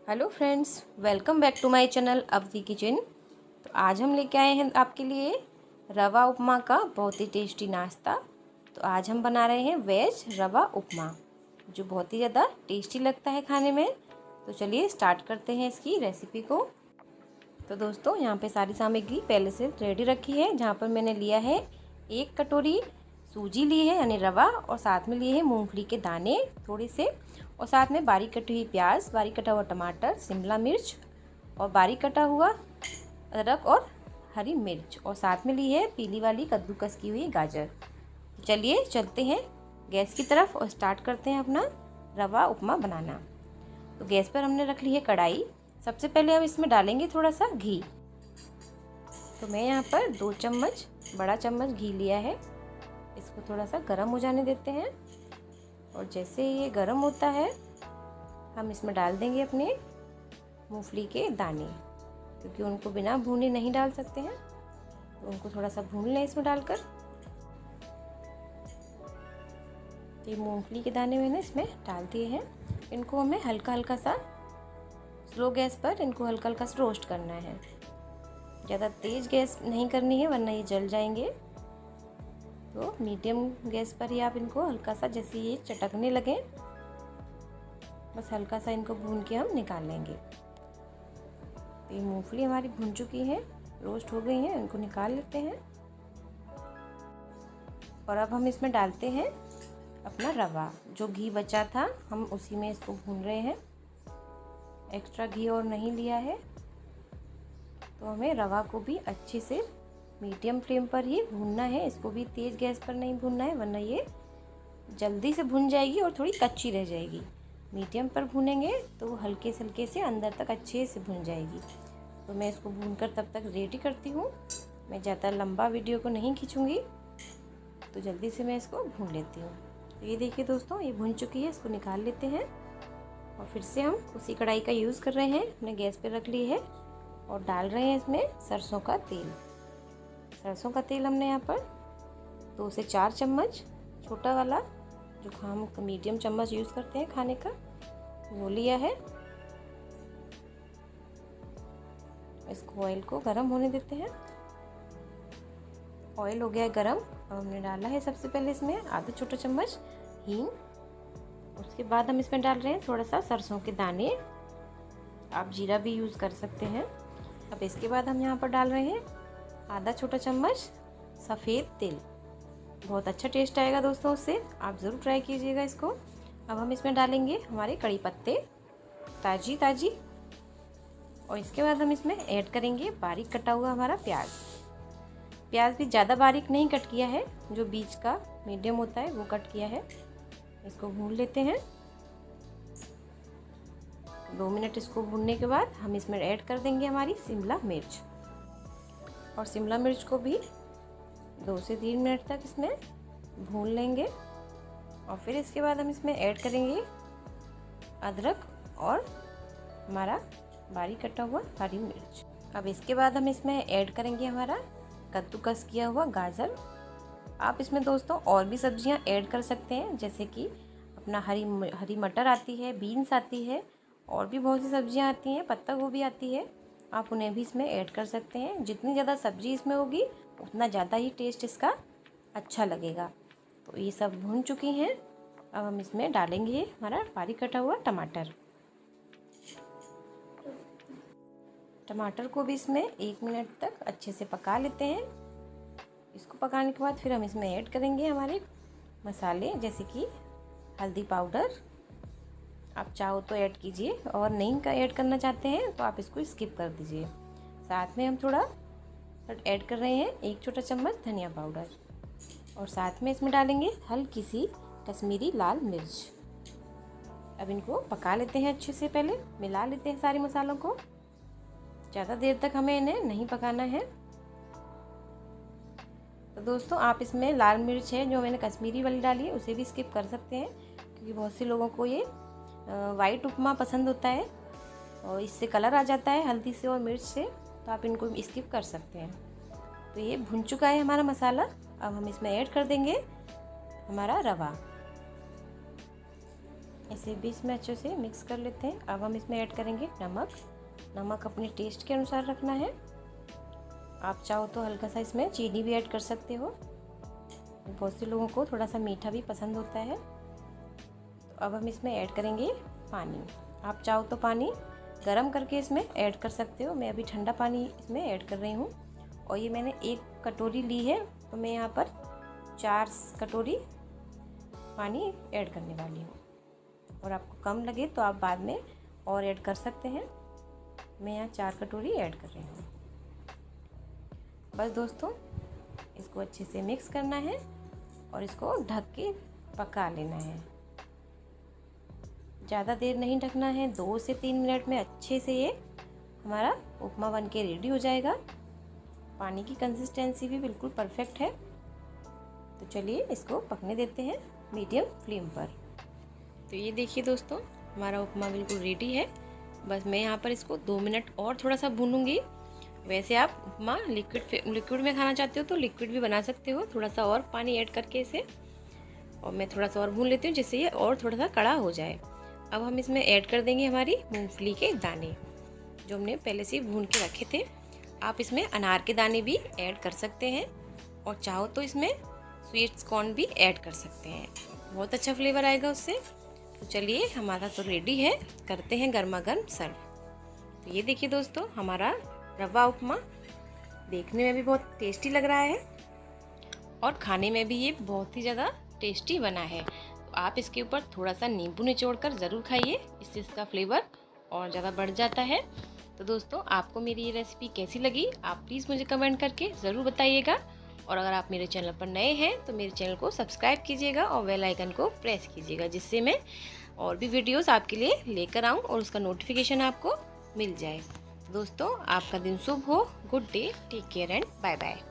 Hello friends, welcome back to my channel Awadhi kitchen. तो आज हम लेके आए हैं आपके लिए रवा उपमा का बहुत ही टेस्टी नाश्ता। तो आज हम बना रहे हैं वेज रवा उपमा, जो बहुत ही ज़्यादा टेस्टी लगता है खाने में। तो चलिए स्टार्ट करते हैं इसकी रेसिपी को। तो दोस्तों, यहाँ पे सारी सामग्री पहले से रेडी रखी है। जहाँ पर मैंने लिया है 1 कटोरी सूजी ली है यानी रवा, और साथ में लिए हैं मूंगफली के दाने थोड़े से, और साथ में बारीक कटी हुई प्याज, बारीक कटा हुआ टमाटर, शिमला मिर्च और बारीक कटा हुआ अदरक और हरी मिर्च, और साथ में ली है पीली वाली कद्दूकस की हुई गाजर। तो चलिए चलते हैं गैस की तरफ और स्टार्ट करते हैं अपना रवा उपमा बनाना। तो गैस पर हमने रख ली है कढ़ाई। सबसे पहले हम इसमें डालेंगे थोड़ा सा घी। तो मैं यहाँ पर 2 चम्मच बड़ा चम्मच घी लिया है। इसको थोड़ा सा गर्म हो जाने देते हैं, और जैसे ये गर्म होता है हम इसमें डाल देंगे अपने मूंगफली के दाने, क्योंकि उनको बिना भूने नहीं डाल सकते हैं। तो उनको थोड़ा सा भून लें इसमें डालकर। ये मूंगफली के दाने मैंने इसमें डाल दिए हैं। इनको हमें हल्का हल्का सा स्लो गैस पर इनको हल्का हल्का सा रोस्ट करना है। ज़्यादा तेज़ गैस नहीं करनी है, वरना ये जल जाएंगे। तो मीडियम गैस पर ही आप इनको हल्का सा, जैसे ये चटकने लगे, बस हल्का सा इनको भून के हम निकाल लेंगे। तो ये मूंगफली हमारी भून चुकी है, रोस्ट हो गई हैं, इनको निकाल लेते हैं। और अब हम इसमें डालते हैं अपना रवा। जो घी बचा था हम उसी में इसको भून रहे हैं। एक्स्ट्रा घी और नहीं लिया है। तो हमें रवा को भी अच्छे से मीडियम फ्लेम पर ही भूनना है। इसको भी तेज़ गैस पर नहीं भूनना है, वरना ये जल्दी से भुन जाएगी और थोड़ी कच्ची रह जाएगी। मीडियम पर भूनेंगे तो हल्के से अंदर तक अच्छे से भुन जाएगी। तो मैं इसको भूनकर तब तक रेडी करती हूँ। मैं ज़्यादा लंबा वीडियो को नहीं खींचूँगी, तो जल्दी से मैं इसको भून लेती हूँ। तो ये देखिए दोस्तों, ये भुन चुकी है। इसको निकाल लेते हैं, और फिर से हम उसी कढ़ाई का यूज़ कर रहे हैं। हमने गैस पर रख ली है और डाल रहे हैं इसमें सरसों का तेल। सरसों का तेल हमने यहाँ पर 2 से 4 चम्मच, छोटा वाला जो हम मीडियम चम्मच यूज़ करते हैं खाने का, वो लिया है। इसको ऑयल को गरम होने देते हैं। ऑयल हो गया है गरम। अब हमने डाला है सबसे पहले इसमें आधा छोटा चम्मच हींग। उसके बाद हम इसमें डाल रहे हैं थोड़ा सा सरसों के दाने। आप जीरा भी यूज़ कर सकते हैं। अब इसके बाद हम यहाँ पर डाल रहे हैं आधा छोटा चम्मच सफ़ेद तिल। बहुत अच्छा टेस्ट आएगा दोस्तों उससे, आप ज़रूर ट्राई कीजिएगा इसको। अब हम इसमें डालेंगे हमारे कड़ी पत्ते ताज़ी, और इसके बाद हम इसमें ऐड करेंगे बारीक कटा हुआ हमारा प्याज। प्याज भी ज़्यादा बारीक नहीं कट किया है, जो बीच का मीडियम होता है वो कट किया है। इसको भून लेते हैं। 2 मिनट इसको भूनने के बाद हम इसमें ऐड कर देंगे हमारी शिमला मिर्च, और शिमला मिर्च को भी 2 से 3 मिनट तक इसमें भून लेंगे। और फिर इसके बाद हम इसमें ऐड करेंगे अदरक और हमारा बारीक कटा हुआ हरी मिर्च। अब इसके बाद हम इसमें ऐड करेंगे हमारा कद्दूकस किया हुआ गाजर। आप इसमें दोस्तों और भी सब्जियां ऐड कर सकते हैं, जैसे कि अपना हरी मटर आती है, बीन्स आती है, और भी बहुत सी सब्जियां आती हैं, पत्ता गोभी आती है। आप उन्हें भी इसमें ऐड कर सकते हैं। जितनी ज़्यादा सब्जी इसमें होगी उतना ज़्यादा ही टेस्ट इसका अच्छा लगेगा। तो ये सब भून चुकी हैं। अब हम इसमें डालेंगे हमारा बारीक कटा हुआ टमाटर। टमाटर को भी इसमें 1 मिनट तक अच्छे से पका लेते हैं। इसको पकाने के बाद फिर हम इसमें ऐड करेंगे हमारे मसाले, जैसे कि हल्दी पाउडर। आप चाहो तो ऐड कीजिए, और नहीं का ऐड करना चाहते हैं तो आप इसको स्किप कर दीजिए। साथ में हम थोड़ा ऐड कर रहे हैं 1 छोटा चम्मच धनिया पाउडर, और साथ में इसमें डालेंगे हल्की सी कश्मीरी लाल मिर्च। अब इनको पका लेते हैं अच्छे से, पहले मिला लेते हैं सारे मसालों को। ज़्यादा देर तक हमें इन्हें नहीं पकाना है। तो दोस्तों, आप इसमें लाल मिर्च है जो मैंने कश्मीरी वाली डाली है उसे भी स्किप कर सकते हैं, क्योंकि बहुत से लोगों को ये वाइट उपमा पसंद होता है और इससे कलर आ जाता है हल्दी से और मिर्च से, तो आप इनको स्किप कर सकते हैं। तो ये भुन चुका है हमारा मसाला। अब हम इसमें ऐड कर देंगे हमारा रवा। इसे भी इसमें अच्छे से मिक्स कर लेते हैं। अब हम इसमें ऐड करेंगे नमक। नमक अपने टेस्ट के अनुसार रखना है। आप चाहो तो हल्का सा इसमें चीनी भी ऐड कर सकते हो। बहुत से लोगों को थोड़ा सा मीठा भी पसंद होता है। तो अब हम इसमें ऐड करेंगे पानी। आप चाहो तो पानी गरम करके इसमें ऐड कर सकते हो। मैं अभी ठंडा पानी इसमें ऐड कर रही हूँ। और ये मैंने 1 कटोरी ली है, तो मैं यहाँ पर 4 कटोरी पानी ऐड करने वाली हूँ। और आपको कम लगे तो आप बाद में और ऐड कर सकते हैं। मैं यहाँ 4 कटोरी ऐड कर रही हूँ। बस दोस्तों, इसको अच्छे से मिक्स करना है और इसको ढक के पका लेना है। ज़्यादा देर नहीं ढकना है, 2 से 3 मिनट में अच्छे से ये हमारा उपमा बन के रेडी हो जाएगा। पानी की कंसिस्टेंसी भी बिल्कुल परफेक्ट है। तो चलिए इसको पकने देते हैं मीडियम फ्लेम पर। तो ये देखिए दोस्तों, हमारा उपमा बिल्कुल रेडी है। बस मैं यहाँ पर इसको 2 मिनट और थोड़ा सा भूनूंगी। वैसे आप उपमा लिक्विड में खाना चाहते हो तो लिक्विड भी बना सकते हो, थोड़ा सा और पानी ऐड करके इसे। और मैं थोड़ा सा और भून लेती हूँ जिससे ये और थोड़ा सा कड़ा हो जाए। अब हम इसमें ऐड कर देंगे हमारी मूंगफली के दाने, जो हमने पहले से भून के रखे थे। आप इसमें अनार के दाने भी ऐड कर सकते हैं और चाहो तो इसमें स्वीट्स कॉर्न भी ऐड कर सकते हैं। बहुत अच्छा फ्लेवर आएगा उससे। तो चलिए, हमारा तो रेडी है, करते हैं गर्मा गर्म सर्व। तो ये देखिए दोस्तों, हमारा रवा उपमा देखने में भी बहुत टेस्टी लग रहा है और खाने में भी ये बहुत ही ज़्यादा टेस्टी बना है। तो आप इसके ऊपर थोड़ा सा नींबू निचोड़ कर ज़रूर खाइए, इससे इसका फ्लेवर और ज़्यादा बढ़ जाता है। तो दोस्तों, आपको मेरी ये रेसिपी कैसी लगी आप प्लीज़ मुझे कमेंट करके ज़रूर बताइएगा। और अगर आप मेरे चैनल पर नए हैं तो मेरे चैनल को सब्सक्राइब कीजिएगा और बेल आइकन को प्रेस कीजिएगा, जिससे मैं और भी वीडियोस आपके लिए लेकर आऊँ और उसका नोटिफिकेशन आपको मिल जाए। दोस्तों, आपका दिन शुभ हो। Good day, take care and bye bye.